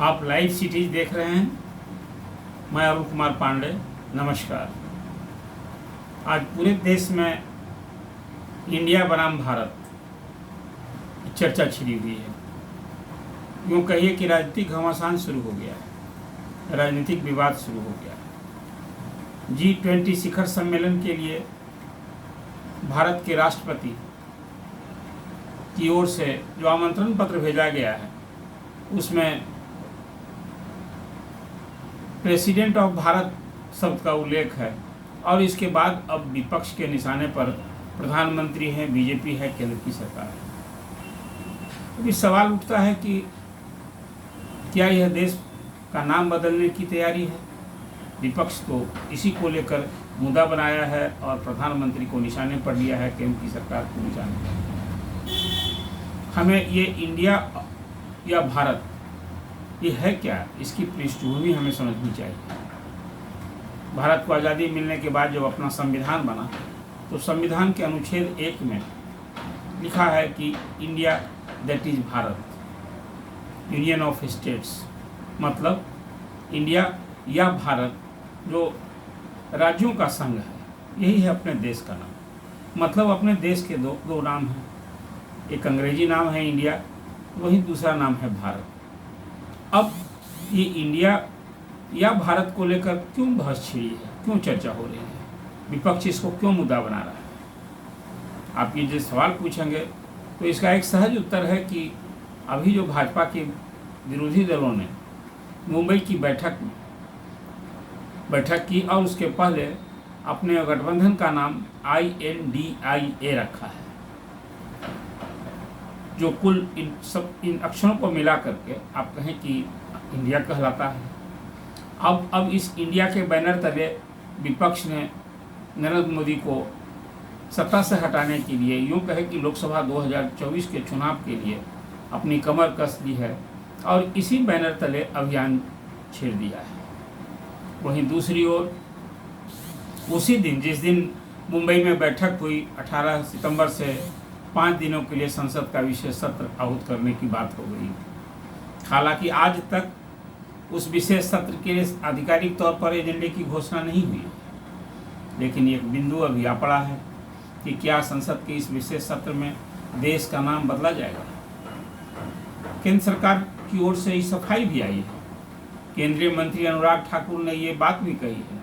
आप live cities देख रहे हैं। मैं अरुण कुमार पांडे, नमस्कार। आज पूरे देश में इंडिया बनाम भारत चर्चा छिड़ी हुई है। यूँ कहिए कि राजनीतिक घमासान शुरू हो गया है, राजनीतिक विवाद शुरू हो गया है। G20 शिखर सम्मेलन के लिए भारत के राष्ट्रपति की ओर से जो आमंत्रण पत्र भेजा गया है, उसमें प्रेसिडेंट ऑफ भारत शब्द का उल्लेख है और इसके बाद अब विपक्ष के निशाने पर प्रधानमंत्री हैं, बीजेपी है, केंद्र की सरकार है। अभी सवाल उठता है कि क्या यह देश का नाम बदलने की तैयारी है? विपक्ष तो इसी को लेकर मुद्दा बनाया है और प्रधानमंत्री को निशाने पर लिया है, केंद्र की सरकार को निशाने पर। हमें ये इंडिया या भारत ये है क्या, इसकी पृष्ठभूमि हमें समझनी चाहिए। भारत को आज़ादी मिलने के बाद जब अपना संविधान बना तो संविधान के अनुच्छेद 1 में लिखा है कि India that is Bharat, union of states, मतलब इंडिया या भारत जो राज्यों का संघ है, यही है अपने देश का नाम। मतलब अपने देश के दो नाम हैं, एक अंग्रेजी नाम है इंडिया, वही दूसरा नाम है भारत। अब ये इंडिया या भारत को लेकर क्यों बहस छिड़ी है, क्यों चर्चा हो रही है, विपक्ष इसको क्यों मुद्दा बना रहा है? आप ये जो सवाल पूछेंगे तो इसका एक सहज उत्तर है कि अभी जो भाजपा के विरोधी दलों ने मुंबई की बैठक की और उसके पहले अपने गठबंधन का नाम INDIA रखा है, जो कुल इन अक्षरों को मिला करके आप कहें कि इंडिया कहलाता है। अब इस इंडिया के बैनर तले विपक्ष ने नरेंद्र मोदी को सत्ता से हटाने के लिए, यूँ कहें कि लोकसभा 2024 के चुनाव के लिए अपनी कमर कस ली है और इसी बैनर तले अभियान छेड़ दिया है। वहीं दूसरी ओर उसी दिन, जिस दिन मुंबई में बैठक हुई, 18 सितंबर से 5 दिनों के लिए संसद का विशेष सत्र आहूत करने की बात हो गई। हालांकि आज तक उस विशेष सत्र के लिए आधिकारिक तौर पर एजेंडे की घोषणा नहीं हुई, लेकिन एक बिंदु अभी आ पड़ा है कि क्या संसद के इस विशेष सत्र में देश का नाम बदला जाएगा। केंद्र सरकार की ओर से इस सफाई भी आई है। केंद्रीय मंत्री अनुराग ठाकुर ने ये बात भी कही है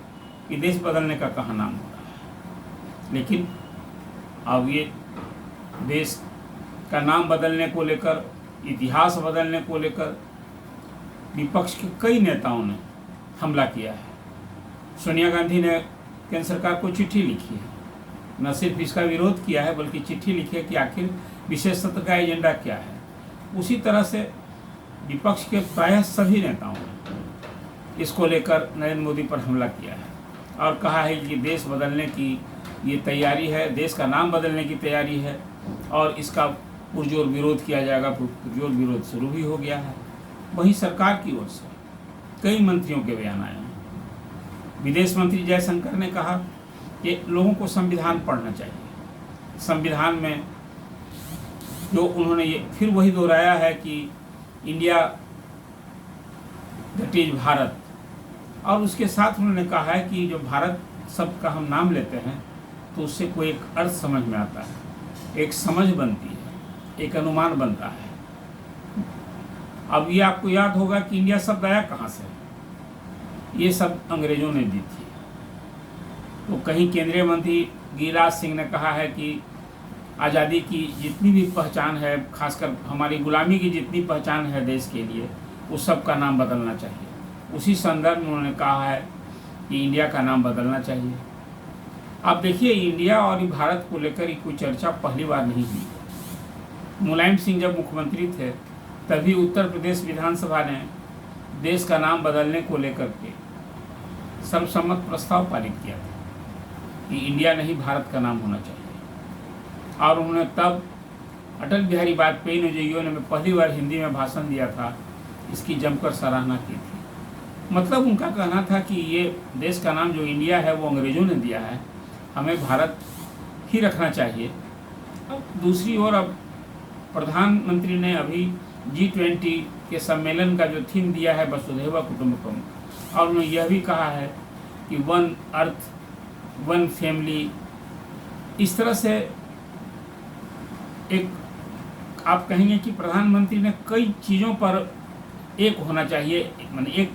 कि देश बदलने का कहाँ नाम हो रहा है। लेकिन अब ये देश का नाम बदलने को लेकर, इतिहास बदलने को लेकर विपक्ष के कई नेताओं ने हमला किया है। सोनिया गांधी ने केंद्र सरकार को चिट्ठी लिखी है, न सिर्फ इसका विरोध किया है बल्कि चिट्ठी लिखी है कि आखिर विशेष सत्र का एजेंडा क्या है। उसी तरह से विपक्ष के प्रायः सभी नेताओं ने इसको लेकर नरेंद्र मोदी पर हमला किया है और कहा है कि देश बदलने की ये तैयारी है, देश का नाम बदलने की तैयारी है और इसका पुरजोर विरोध किया जाएगा। पुरजोर विरोध शुरू भी हो गया है। वहीं सरकार की ओर से कई मंत्रियों के बयान आए हैं। विदेश मंत्री जयशंकर ने कहा कि लोगों को संविधान पढ़ना चाहिए। संविधान में जो उन्होंने ये फिर वही दोहराया है कि इंडिया दैट इज भारत, और उसके साथ उन्होंने कहा है कि जो भारत शब्द का हम नाम लेते हैं तो उससे कोई एक अर्थ समझ में आता है, एक समझ बनती है, एक अनुमान बनता है। अब ये आपको याद होगा कि इंडिया शब्द आया कहाँ से? ये सब अंग्रेजों ने दी थी। तो कहीं केंद्रीय मंत्री गिरिराज सिंह ने कहा है कि आज़ादी की जितनी भी पहचान है, खासकर हमारी गुलामी की जितनी पहचान है देश के लिए, उस सब का नाम बदलना चाहिए। उसी संदर्भ में उन्होंने कहा है कि इंडिया का नाम बदलना चाहिए। आप देखिए, इंडिया और भारत को लेकर कोई चर्चा पहली बार नहीं हुई। मुलायम सिंह जब मुख्यमंत्री थे तभी उत्तर प्रदेश विधानसभा ने देश का नाम बदलने को लेकर के सर्वसम्मत प्रस्ताव पारित किया था कि इंडिया नहीं भारत का नाम होना चाहिए। और उन्होंने तब अटल बिहारी वाजपेयी ने, जो यूएन में पहली बार हिंदी में भाषण दिया था, इसकी जमकर सराहना की थी। मतलब उनका कहना था कि ये देश का नाम जो इंडिया है वो अंग्रेजों ने दिया है, हमें भारत ही रखना चाहिए। अब दूसरी ओर अब प्रधानमंत्री ने अभी G20 के सम्मेलन का जो थीम दिया है वसुधैव कुटुंबकम, और उन्होंने यह भी कहा है कि वन अर्थ वन फैमिली, इस तरह से एक आप कहेंगे कि प्रधानमंत्री ने कई चीज़ों पर एक होना चाहिए, माने एक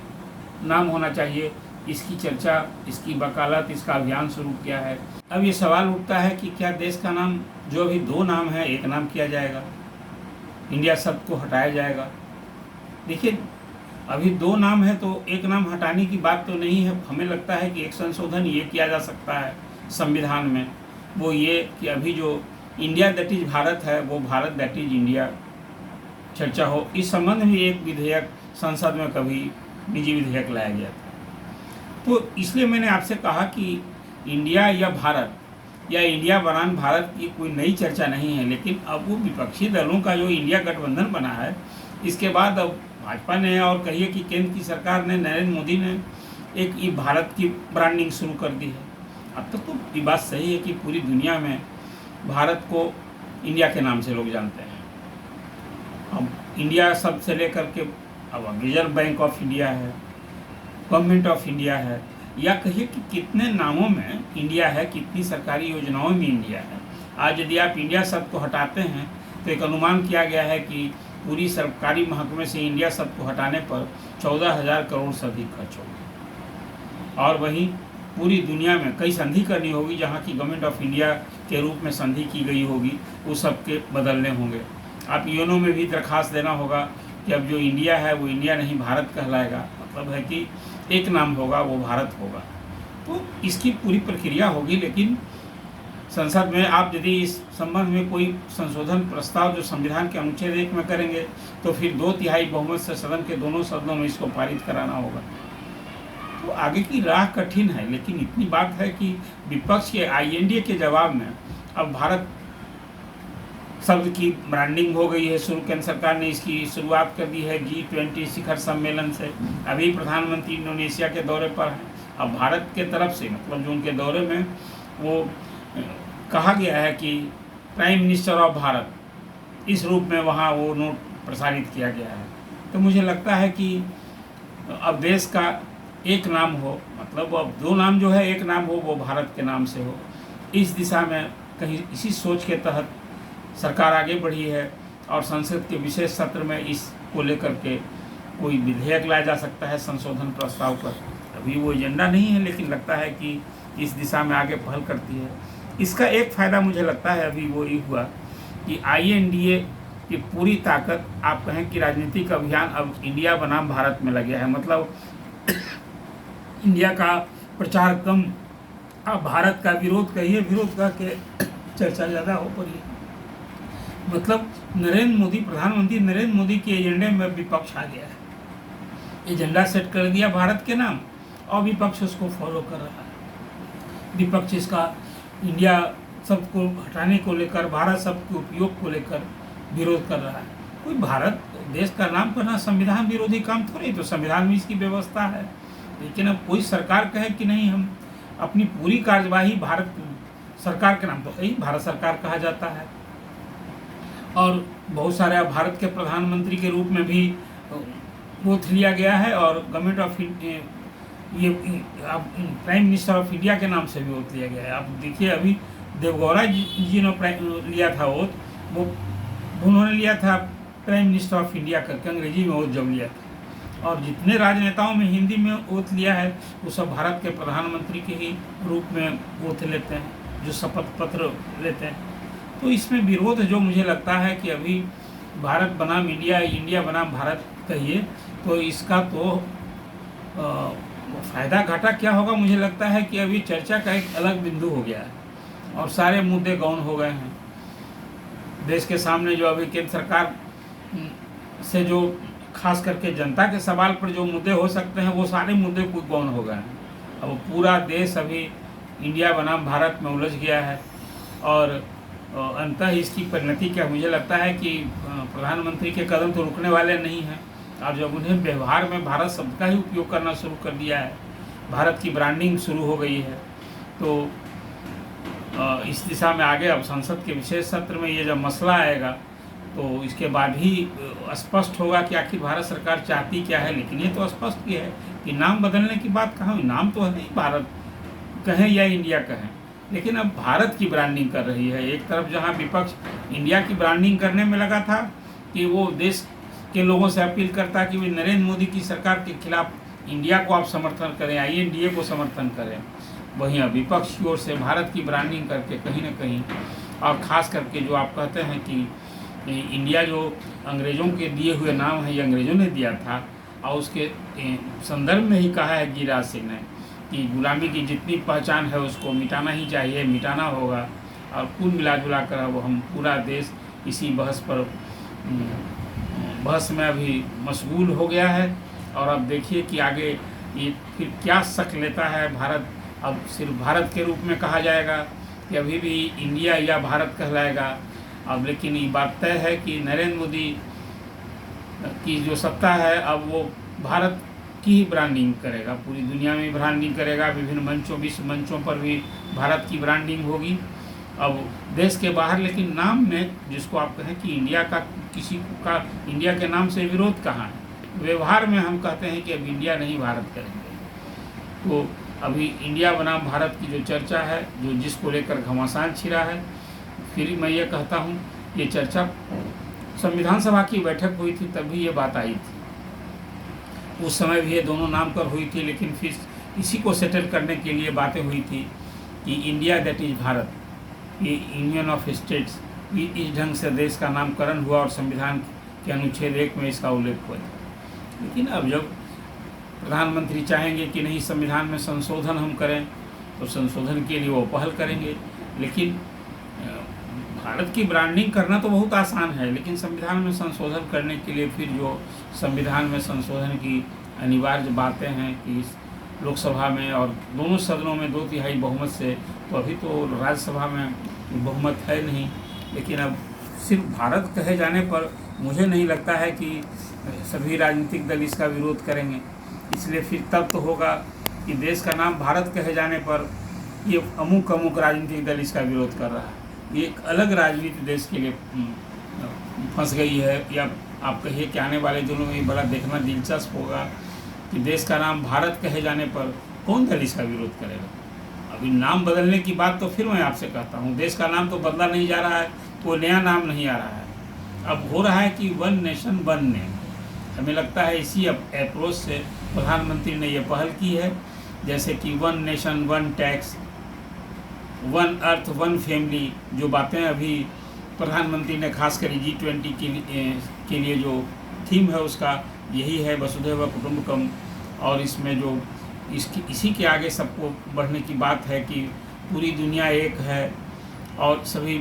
नाम होना चाहिए, इसकी चर्चा, इसकी वकालत, इसका अभियान शुरू किया है। अब ये सवाल उठता है कि क्या देश का नाम, जो अभी दो नाम है, एक नाम किया जाएगा, इंडिया शब्द को हटाया जाएगा। देखिए अभी दो नाम है तो एक नाम हटाने की बात तो नहीं है। हमें लगता है कि एक संशोधन ये किया जा सकता है संविधान में, वो ये कि अभी जो इंडिया दैट इज भारत है वो भारत दैट इज इंडिया चर्चा हो। इस संबंध में एक विधेयक संसद में कभी निजी विधेयक लाया गया था। तो इसलिए मैंने आपसे कहा कि इंडिया या भारत या इंडिया बनाम भारत की कोई नई चर्चा नहीं है, लेकिन अब वो विपक्षी दलों का जो इंडिया गठबंधन बना है, इसके बाद अब भाजपा ने और कहिए कि केंद्र की सरकार ने, नरेंद्र मोदी ने एक ये भारत की ब्रांडिंग शुरू कर दी है। अब तक तो ये बात सही है कि पूरी दुनिया में भारत को इंडिया के नाम से लोग जानते हैं। अब इंडिया शब्द से लेकर के अब रिजर्व बैंक ऑफ इंडिया है, गवर्नमेंट ऑफ इंडिया है, या कहिए कि कितने नामों में इंडिया है, कितनी सरकारी योजनाओं में इंडिया है। आज यदि आप इंडिया शब्द को हटाते हैं तो एक अनुमान किया गया है कि पूरी सरकारी महकमे से इंडिया शब्द को हटाने पर 14,000 करोड़ से अधिक खर्च होगा। और वहीं पूरी दुनिया में कई संधि करनी होगी, जहाँ की गवर्नमेंट ऑफ इंडिया के रूप में संधि की गई होगी, उस सब के बदलने होंगे। आप यूएनओ में भी दरखास्त देना होगा कि अब जो इंडिया है वो इंडिया नहीं भारत कहलाएगा, मतलब है कि एक नाम होगा वो भारत होगा। तो इसकी पूरी प्रक्रिया होगी, लेकिन संसद में आप यदि इस संबंध में कोई संशोधन प्रस्ताव जो संविधान के अनुच्छेद 1 में करेंगे तो फिर 2/3 बहुमत से सदन के दोनों सदनों में इसको पारित कराना होगा। तो आगे की राह कठिन है, लेकिन इतनी बात है कि विपक्ष के INDA के जवाब में अब भारत शब्द की ब्रांडिंग हो गई है शुरू। केंद्र सरकार ने इसकी शुरुआत कर दी है G20 शिखर सम्मेलन से। अभी प्रधानमंत्री इंडोनेशिया के दौरे पर हैं। अब भारत के तरफ से, मतलब जो उनके दौरे में वो कहा गया है कि प्राइम मिनिस्टर ऑफ भारत, इस रूप में वहाँ वो नोट प्रसारित किया गया है। तो मुझे लगता है कि अब देश का एक नाम हो, मतलब अब दो नाम जो है एक नाम हो, वो भारत के नाम से हो। इस दिशा में कहीं इसी सोच के तहत सरकार आगे बढ़ी है और संसद के विशेष सत्र में इसको लेकर के कोई विधेयक लाया जा सकता है संशोधन प्रस्ताव पर। अभी वो एजेंडा नहीं है, लेकिन लगता है कि इस दिशा में आगे पहल करती है। इसका एक फ़ायदा मुझे लगता है अभी वो ये हुआ कि INDA की पूरी ताकत, आप कहें कि राजनीतिक अभियान अब इंडिया बनाम भारत में लग गया है। मतलब इंडिया का प्रचार कम, अब भारत का विरोध कहिए, विरोध करके चर्चा ज़्यादा हो पड़ी है। मतलब नरेंद्र मोदी, प्रधानमंत्री नरेंद्र मोदी के एजेंडे में विपक्ष आ गया है। एजेंडा सेट कर दिया भारत के नाम और विपक्ष उसको फॉलो कर रहा है। विपक्ष इसका इंडिया शब्द को हटाने को लेकर, भारत शब्द के उपयोग को लेकर विरोध कर रहा है। कोई भारत देश का नाम करना संविधान विरोधी काम थोड़ी, तो संविधान में इसकी व्यवस्था है। लेकिन अब कोई सरकार कहे कि नहीं, हम अपनी पूरी कार्यवाही भारत सरकार के नाम, तो यही भारत सरकार कहा जाता है। और बहुत सारे भारत के प्रधानमंत्री के रूप में भी ओथ लिया गया है और गवर्नमेंट ऑफ ये प्राइम मिनिस्टर ऑफ इंडिया के नाम से भी ओथ लिया गया है। आप देखिए अभी देवगौड़ा जी ने लिया था ओथ, वो उन्होंने लिया था प्राइम मिनिस्टर ऑफ इंडिया करके, अंग्रेजी में ओथ जब लिया था। और जितने राजनेताओं में हिंदी में ओथ लिया है वो सब भारत के प्रधानमंत्री के ही रूप में ओथ लेते हैं, जो शपथ पत्र लेते हैं। तो इसमें विरोध जो मुझे लगता है कि अभी भारत बनाम इंडिया, इंडिया बनाम भारत कहिए, तो इसका तो फ़ायदा घाटा क्या होगा, मुझे लगता है कि अभी चर्चा का एक अलग बिंदु हो गया है और सारे मुद्दे गौण हो गए हैं। देश के सामने जो अभी केंद्र सरकार से जो खास करके जनता के सवाल पर जो मुद्दे हो सकते हैं, वो सारे मुद्दे कुछ गौण हो गए हैं। अब पूरा देश अभी इंडिया बनाम भारत में उलझ गया है और अंततः इसकी परिणति क्या, मुझे लगता है कि प्रधानमंत्री के कदम तो रुकने वाले नहीं हैं। अब जब उन्हें व्यवहार में भारत शब्द का ही उपयोग करना शुरू कर दिया है, भारत की ब्रांडिंग शुरू हो गई है, तो इस दिशा में आगे अब संसद के विशेष सत्र में ये जब मसला आएगा तो इसके बाद ही स्पष्ट होगा कि आखिर भारत सरकार चाहती क्या है। लेकिन ये तो स्पष्ट ही है कि नाम बदलने की बात कहाँ हुई। नाम तो है नहीं, भारत कहें या इंडिया कहें, लेकिन अब भारत की ब्रांडिंग कर रही है। एक तरफ जहाँ विपक्ष इंडिया की ब्रांडिंग करने में लगा था कि वो देश के लोगों से अपील करता कि वे नरेंद्र मोदी की सरकार के खिलाफ इंडिया को आप समर्थन करें, INDA को समर्थन करें, वहीं अब विपक्ष की ओर से भारत की ब्रांडिंग करके कहीं ना कहीं, और ख़ास करके जो आप कहते हैं कि इंडिया जो अंग्रेज़ों के दिए हुए नाम है, ये अंग्रेज़ों ने दिया था, और उसके संदर्भ में ही कहा है गिरिराज सिंह ने कि गुलामी की जितनी पहचान है उसको मिटाना ही चाहिए, मिटाना होगा। और कुल मिला जुला कर अब हम पूरा देश इसी बहस में अभी मशगूल हो गया है। और अब देखिए कि आगे ये फिर क्या शक लेता है भारत। अब सिर्फ भारत के रूप में कहा जाएगा कि अभी भी इंडिया या भारत कहलाएगा। अब लेकिन ये बात तय है कि नरेंद्र मोदी की जो सत्ता है अब वो भारत की ही ब्रांडिंग करेगा, पूरी दुनिया में ब्रांडिंग करेगा, विभिन्न मंचों, विश्व मंचों पर भी भारत की ब्रांडिंग होगी। अब देश के बाहर लेकिन नाम में जिसको आप कहें कि इंडिया का, किसी का इंडिया के नाम से विरोध कहाँ है। व्यवहार में हम कहते हैं कि अब इंडिया नहीं भारत करेंगे। तो अभी इंडिया बनाम भारत की जो चर्चा है, जो जिसको लेकर घमासान छिड़ा है, फिर मैं ये कहता हूँ ये चर्चा संविधान सभा की बैठक हुई थी तभी ये बात आई थी। उस समय भी ये दोनों नाम पर हुई थी, लेकिन फिर इसी को सेटल करने के लिए बातें हुई थी कि इंडिया दैट इज़ भारत, ये यूनियन ऑफ स्टेट्स, इस ढंग से देश का नामकरण हुआ और संविधान के अनुच्छेद 1 में इसका उल्लेख हुआ। लेकिन अब जब प्रधानमंत्री चाहेंगे कि नहीं संविधान में संशोधन हम करें, तो संशोधन के लिए वो पहल करेंगे। लेकिन भारत की ब्रांडिंग करना तो बहुत आसान है, लेकिन संविधान में संशोधन करने के लिए फिर जो संविधान में संशोधन की अनिवार्य बातें हैं कि लोकसभा में और दोनों सदनों में 2/3 बहुमत से, तो अभी तो राज्यसभा में बहुमत है नहीं। लेकिन अब सिर्फ भारत कहे जाने पर मुझे नहीं लगता है कि सभी राजनीतिक दल इसका विरोध करेंगे। इसलिए फिर तब तो होगा कि देश का नाम भारत कहे जाने पर ये अमुक राजनीतिक दल इसका विरोध कर रहा है। ये एक अलग राजनीति देश के लिए फंस गई है। या आप कहिए कि आने वाले दिनों में बड़ा देखना दिलचस्प होगा कि देश का नाम भारत कहे जाने पर कौन दल इसका विरोध करेगा। अभी नाम बदलने की बात तो फिर मैं आपसे कहता हूँ, देश का नाम तो बदला नहीं जा रहा है, कोई नया नाम नहीं आ रहा है। अब हो रहा है कि वन नेशन वन नेम। हमें लगता है इसी अप्रोच से प्रधानमंत्री ने ये पहल की है, जैसे कि one nation one tax, one earth one family, जो बातें अभी प्रधानमंत्री ने खासकर G20 के लिए जो थीम है उसका यही है, वसुधैव कुटुंबकम। और इसमें जो इसी के आगे सबको बढ़ने की बात है कि पूरी दुनिया एक है और सभी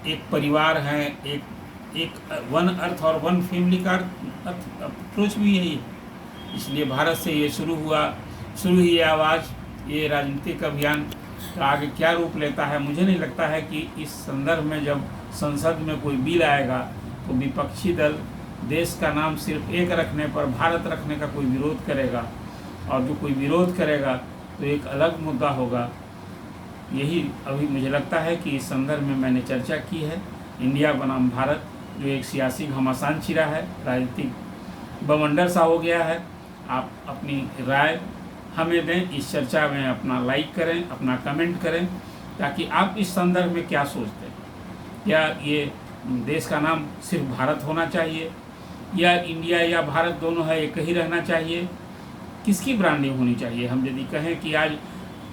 एक परिवार हैं, एक वन अर्थ और वन फैमिली का अप्रोच भी यही है। इसलिए भारत से ये शुरू ही ये आवाज़, ये राजनीतिक अभियान का आगे क्या रूप लेता है मुझे नहीं लगता है कि इस संदर्भ में जब संसद में कोई बिल आएगा तो विपक्षी दल देश का नाम सिर्फ एक रखने पर भारत रखने का कोई विरोध करेगा, और जो कोई विरोध करेगा तो एक अलग मुद्दा होगा। यही अभी मुझे लगता है कि इस संदर्भ में मैंने चर्चा की है। इंडिया बनाम भारत जो एक सियासी घमासान छिड़ा है, राजनीतिक बवंडर सा हो गया है। आप अपनी राय हमें दें, इस चर्चा में अपना लाइक करें, अपना कमेंट करें, ताकि आप इस संदर्भ में क्या सोचते हैं। क्या ये देश का नाम सिर्फ भारत होना चाहिए, या इंडिया या भारत दोनों है एक ही रहना चाहिए, किसकी ब्रांडिंग होनी चाहिए। हम यदि कहें कि आज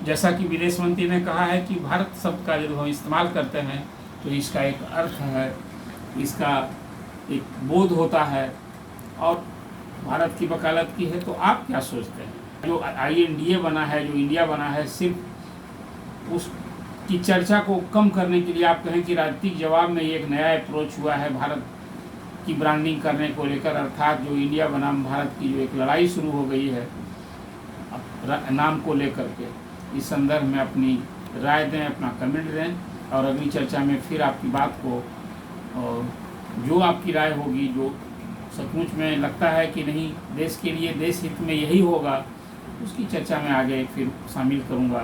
जैसा कि विदेश मंत्री ने कहा है कि भारत शब्द का जब हम इस्तेमाल करते हैं तो इसका एक अर्थ है, इसका एक बोध होता है और भारत की वकालत की है। तो आप क्या सोचते हैं? जो INDA बना है, जो इंडिया बना है, सिर्फ उसकी चर्चा को कम करने के लिए आप कहें कि राजनीतिक जवाब में एक नया अप्रोच हुआ है भारत की ब्रांडिंग करने को लेकर, अर्थात जो इंडिया बनाम भारत की जो एक लड़ाई शुरू हो गई है नाम को लेकर के। इस संदर्भ में अपनी राय दें, अपना कमेंट दें, और अगली चर्चा में फिर आपकी बात को और जो आपकी राय होगी, जो सचमुच में लगता है कि नहीं देश के लिए, देश हित में यही होगा, उसकी चर्चा में आगे फिर शामिल करूँगा।